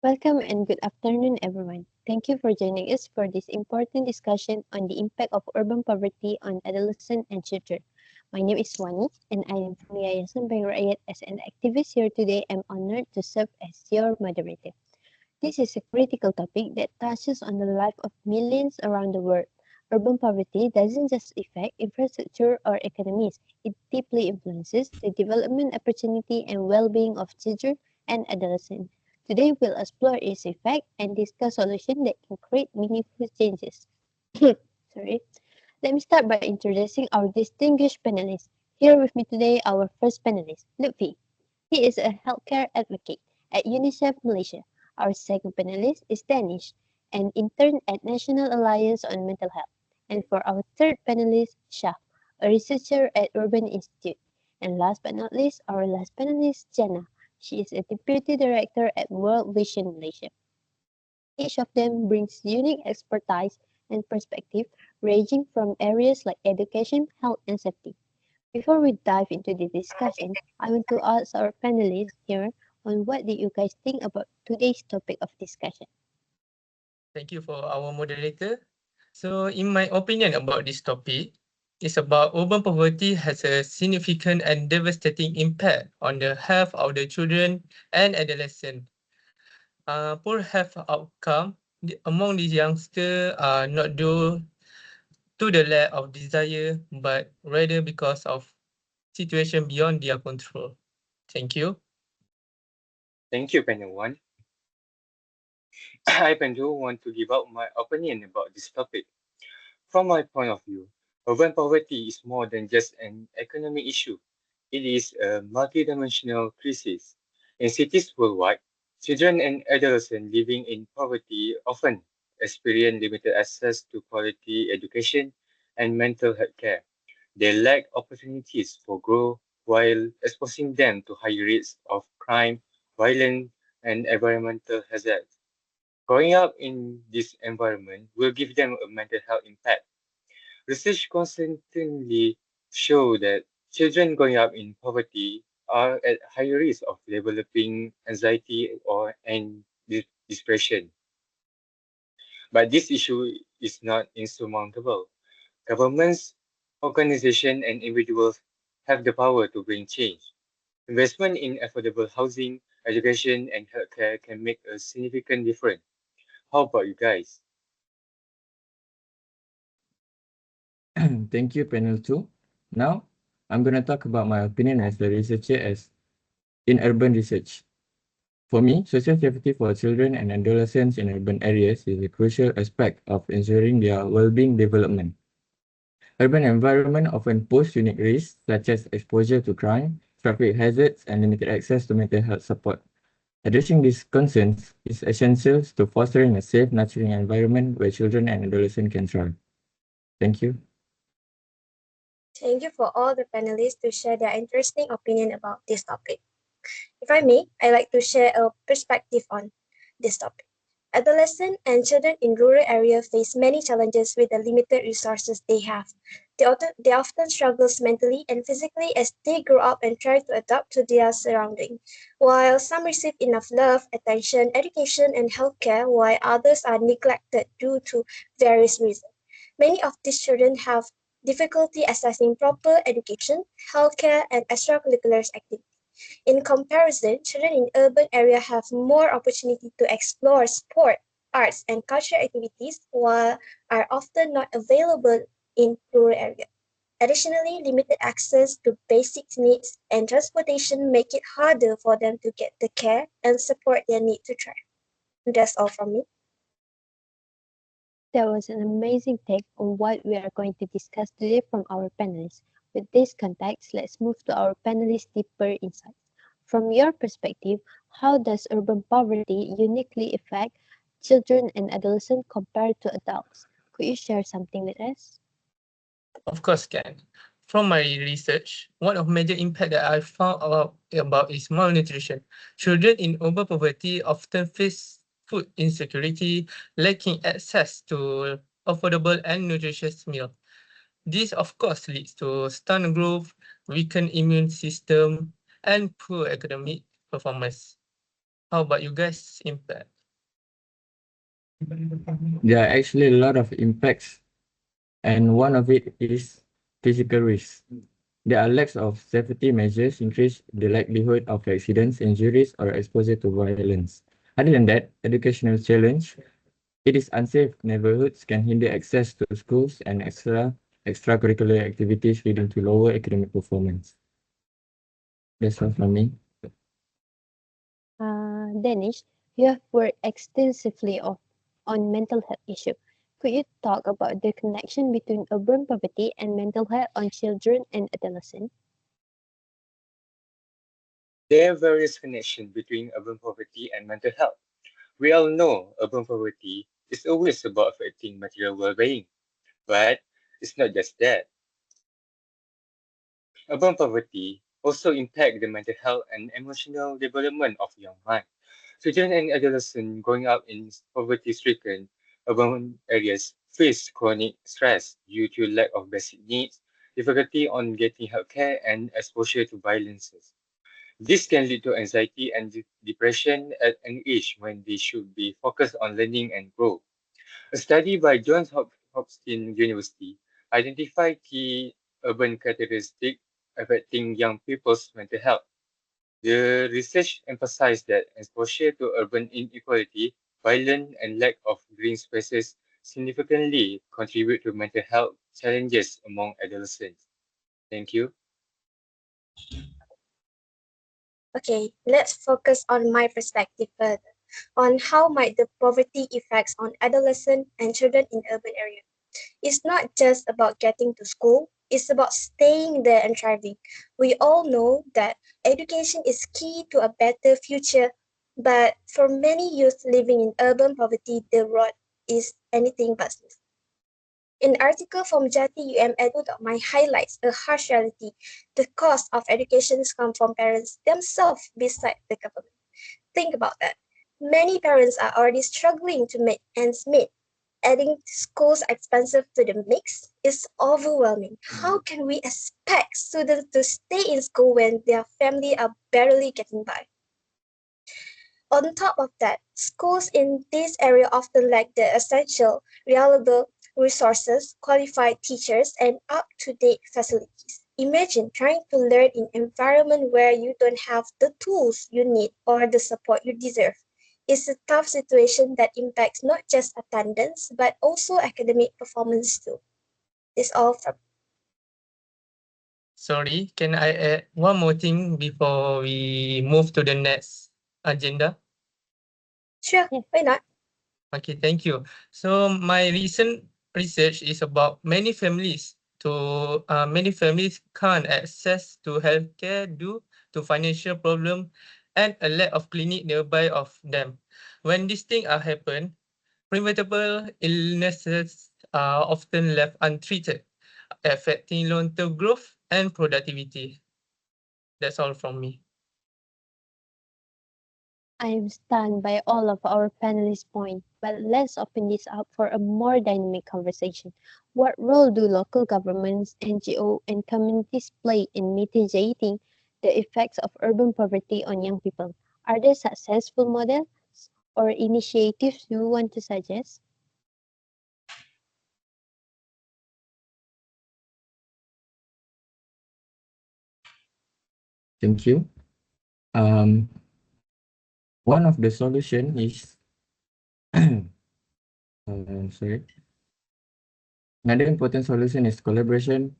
Welcome and good afternoon, everyone. Thank you for joining us for this important discussion on the impact of urban poverty on adolescents and children. My name is Wani, and I am from Yayasan Bank Rakyat. As an activist here today. I'm honored to serve as your moderator. This is a critical topic that touches on the life of millions around the world. Urban poverty doesn't just affect infrastructure or economies, it deeply influences the development opportunity and well-being of children and adolescents. Today we'll explore its effect and discuss solutions that can create meaningful changes. Sorry. Let me start by introducing our distinguished panelists. Here with me today, our first panelist, Lutfi. He is a healthcare advocate at UNICEF Malaysia. Our second panelist is Danish, an intern at National Alliance on Mental Health. And for our third panelist, Shah, a researcher at Urban Institute. And last but not least, our last panelist, Jannah. She is a deputy director at World Vision Malaysia. Each of them brings unique expertise and perspective, ranging from areas like education, health, and safety. Before we dive into the discussion, I want to ask our panelists here on what do you guys think about today's topic of discussion. Thank you for our moderator. So in my opinion about this topic, it's about urban poverty has a significant and devastating impact on the health of the children and adolescents. Poor health outcome among these youngsters are not due to the lack of desire, but rather because of situation beyond their control. Thank you. Thank you, panel one. I do want to give out my opinion about this topic. From my point of view, urban poverty is more than just an economic issue. It is a multidimensional crisis. In cities worldwide, children and adolescents living in poverty often experience limited access to quality education and mental health care. They lack opportunities for growth while exposing them to high rates of crime, violence, and environmental hazards. Growing up in this environment will give them a mental health impact. Research constantly show that children growing up in poverty are at higher risk of developing anxiety and depression. But this issue is not insurmountable. Governments, organizations, and individuals have the power to bring change. Investment in affordable housing, education, and healthcare can make a significant difference. How about you guys? Thank you, panel 2. Now, I'm going to talk about my opinion as a researcher in urban research. For me, social safety for children and adolescents in urban areas is a crucial aspect of ensuring their well-being development. Urban environment often pose unique risks such as exposure to crime, traffic hazards, and limited access to mental health support. Addressing these concerns is essential to fostering a safe, nurturing environment where children and adolescents can thrive. Thank you. Thank you for all the panelists to share their interesting opinion about this topic. If I may, I'd like to share a perspective on this topic. Adolescents and children in rural areas face many challenges with the limited resources they have. They often struggle mentally and physically as they grow up and try to adapt to their surroundings. While some receive enough love, attention, education, and healthcare, while others are neglected due to various reasons. Many of these children have difficulty accessing proper education, healthcare, and extracurricular activities. In comparison, children in urban areas have more opportunity to explore sport, arts, and cultural activities while are often not available in rural areas. Additionally, limited access to basic needs and transportation make it harder for them to get the care and support they need to thrive. That's all from me. That was an amazing take on what we are going to discuss today from our panelists. With this context, let's move to our panelists' deeper insights. From your perspective, how does urban poverty uniquely affect children and adolescents compared to adults? Could you share something with us? Of course, can. From my research, one of major impact that I found out about is malnutrition. Children in urban poverty often face food insecurity, lacking access to affordable and nutritious meal. This, of course, leads to stunted growth, weakened immune system, and poor academic performance. How about you guys' impact? There are actually a lot of impacts, and one of it is physical risks. There are lacks of safety measures increase the likelihood of accidents, injuries, or exposure to violence. Other than that, educational challenge. It is unsafe neighborhoods can hinder access to schools and extracurricular activities leading to lower academic performance. That's all from me. Danish, you have worked extensively on mental health issue. Could you talk about the connection between urban poverty and mental health on children and adolescents? There are various connections between urban poverty and mental health. We all know urban poverty is always about affecting material well-being, but it's not just that. Urban poverty also impacts the mental health and emotional development of young minds. Children and adolescents growing up in poverty-stricken urban areas face chronic stress due to lack of basic needs, difficulty on getting healthcare, and exposure to violences. This can lead to anxiety and depression at an age when they should be focused on learning and growth. A study by Johns Hopkins University identified key urban characteristics affecting young people's mental health. The research emphasized that exposure to urban inequality, violence, and lack of green spaces significantly contribute to mental health challenges among adolescents. Thank you. Okay, let's focus on my perspective further on how might the poverty effects on adolescents and children in urban areas. It's not just about getting to school, it's about staying there and thriving. We all know that education is key to a better future, but for many youth living in urban poverty, the road is anything but smooth. An article from jati-edu.my highlights a harsh reality. The cost of education comes from parents themselves beside the government. Think about that. Many parents are already struggling to make ends meet. Adding schools expensive to the mix is overwhelming. How can we expect students to stay in school when their family are barely getting by? On top of that, schools in this area often lack the essential, reliable resources, qualified teachers, and up-to-date facilities. Imagine trying to learn in an environment where you don't have the tools you need or the support you deserve. It's a tough situation that impacts not just attendance, but also academic performance too. This all from Sorry, can I add one more thing before we move to the next agenda? sure, Yes. why not? Okay, thank you. So my recent research is about many families can't access to healthcare due to financial problem and a lack of clinic nearby of them. When these things are happen, preventable illnesses are often left untreated, affecting long-term growth and productivity. That's all from me. I am stunned by all of our panelists' points, but let's open this up for a more dynamic conversation. What role do local governments, NGO, and communities play in mitigating the effects of urban poverty on young people? Are there successful models or initiatives you want to suggest? Thank you. One of the solution is sorry. Another important solution is collaboration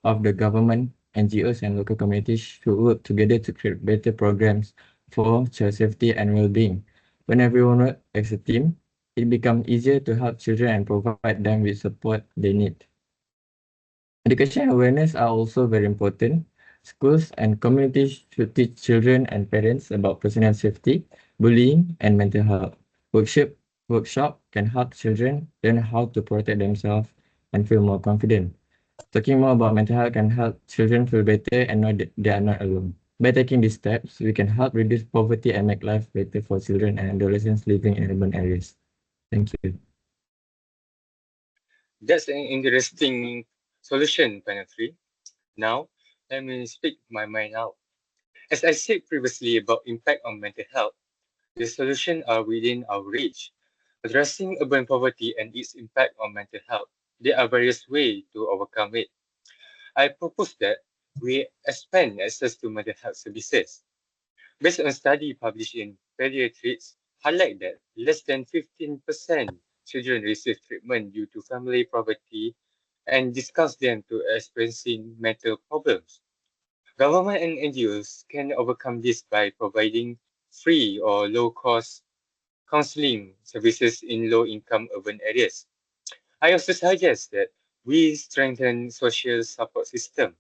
of the government, NGOs, and local communities should work together to create better programs for child safety and well-being. When everyone works as a team, it becomes easier to help children and provide them with support they need. Education and awareness are also very important. Schools and communities should teach children and parents about personal safety, bullying, and mental health. Workshop can help children learn how to protect themselves and feel more confident. Talking more about mental health can help children feel better and know that they are not alone. By taking these steps, we can help reduce poverty and make life better for children and adolescents living in urban areas. Thank you. That's an interesting solution, panel 3. Now, let me speak my mind out. As I said previously about impact on mental health, The solutions are within our reach. Addressing urban poverty and its impact on mental health. There are various ways to overcome it. I propose that we expand access to mental health services. Based on a study published in Pediatrics, highlight that less than 15% children receive treatment due to family poverty and discuss them to experiencing mental problems. Government and NGOs can overcome this by providing free or low-cost counseling services in low-income urban areas. I also suggest that we strengthen social support system.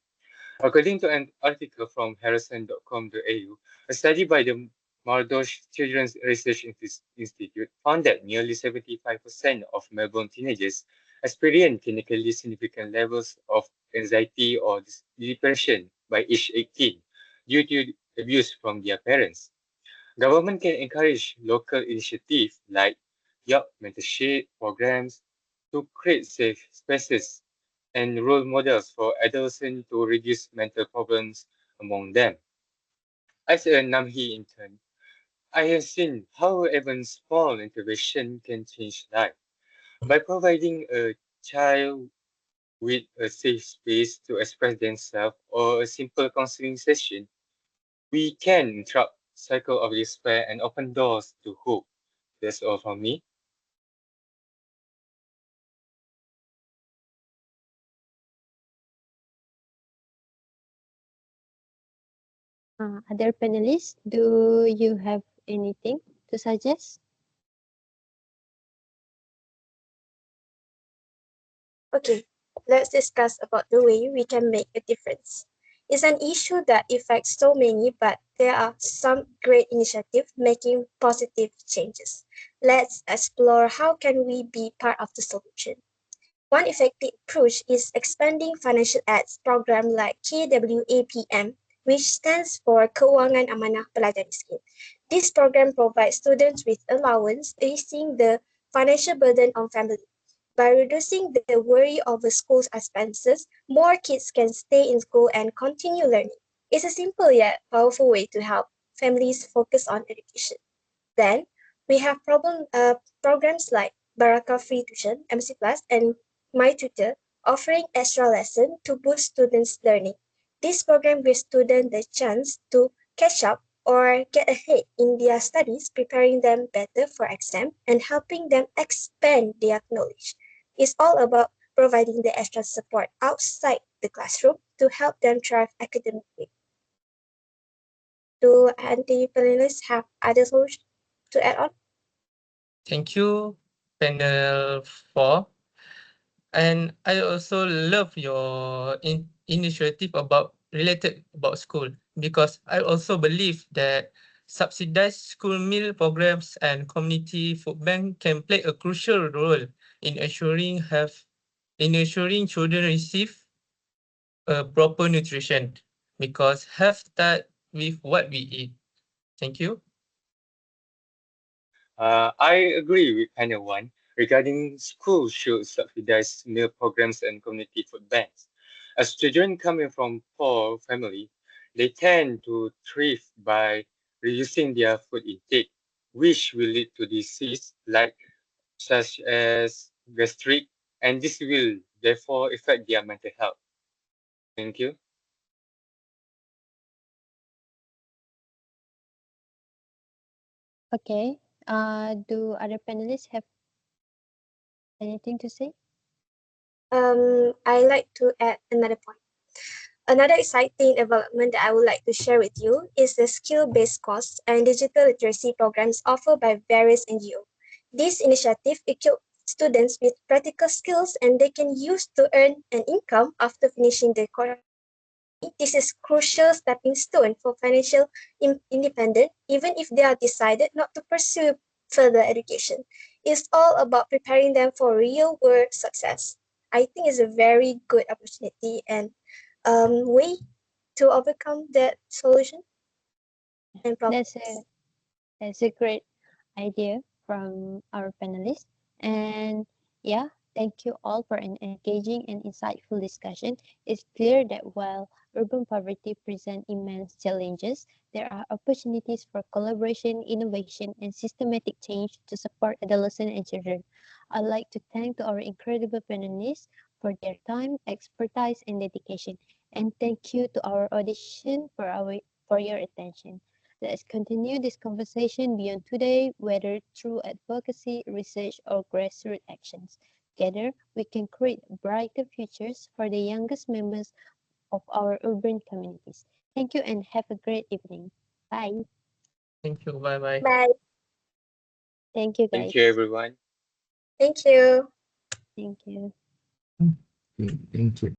According to an article from harrison.com.au, a study by the Mardosh Children's Research Institute found that nearly 75% of Melbourne teenagers experience clinically significant levels of anxiety or depression by age 18 due to abuse from their parents. Government can encourage local initiatives like youth mentorship programs to create safe spaces and role models for adolescents to reduce mental problems among them. As a Namhi intern, I have seen how even small intervention can change life. By providing a child with a safe space to express themselves or a simple counseling session, we can interrupt cycle of despair and open doors to hope. That's all from me. Other panelists, do you have anything to suggest? Okay, let's discuss about the way we can make a difference. It's an issue that affects so many, but there are some great initiatives making positive changes. Let's explore how can we be part of the solution. One effective approach is expanding financial aids program like KWAPM, which stands for Keuangan Amanah Pelajar Miskin. This program provides students with allowance, easing the financial burden on families. By reducing the worry over school expenses, more kids can stay in school and continue learning. It's a simple yet powerful way to help families focus on education. Then we have programs like Baraka Free Tuition, MC Plus, and My Tutor, offering extra lesson to boost students' learning. This program gives students the chance to catch up or get ahead in their studies, preparing them better for exam and helping them expand their knowledge. It's all about providing the extra support outside the classroom to help them thrive academically. Do any panelists have other solutions to add on? Thank you, panel 4. And I also love your initiative related about school, because I also believe that subsidized school meal programs and community food bank can play a crucial role in ensuring children receive a proper nutrition, because health starts with what we eat. Thank you. I agree with panel one regarding schools should subsidize meal programs and community food banks. As children coming from poor family, they tend to thrive by reducing their food intake, which will lead to disease like such as gastric, and this will therefore affect their mental health. Thank you. Okay. Do other panelists have anything to say? I like to add another point. Another exciting development that I would like to share with you is the skill-based course and digital literacy programs offered by various NGOs. This initiative equips students with practical skills and they can use to earn an income after finishing their course. For me, this is crucial stepping stone for financial independence, even if they are decided not to pursue further education. It's all about preparing them for real-world success. I think it's a very good opportunity and way to overcome that solution and problems. That's a great idea from our panelists. And yeah, Thank you all for an engaging and insightful discussion. It's clear that while urban poverty presents immense challenges, there are opportunities for collaboration, innovation, and systematic change to support adolescents and children. I'd like to thank our incredible panelists for their time, expertise, and dedication. And thank you to our audition for your attention. Let's continue this conversation beyond today, whether through advocacy, research, or grassroots actions. Together, we can create brighter futures for the youngest members of our urban communities. Thank you and have a great evening. Bye. Thank you. Bye bye. Bye. Thank you, guys. Thank you, everyone. Thank you. Thank you. Okay, thank you.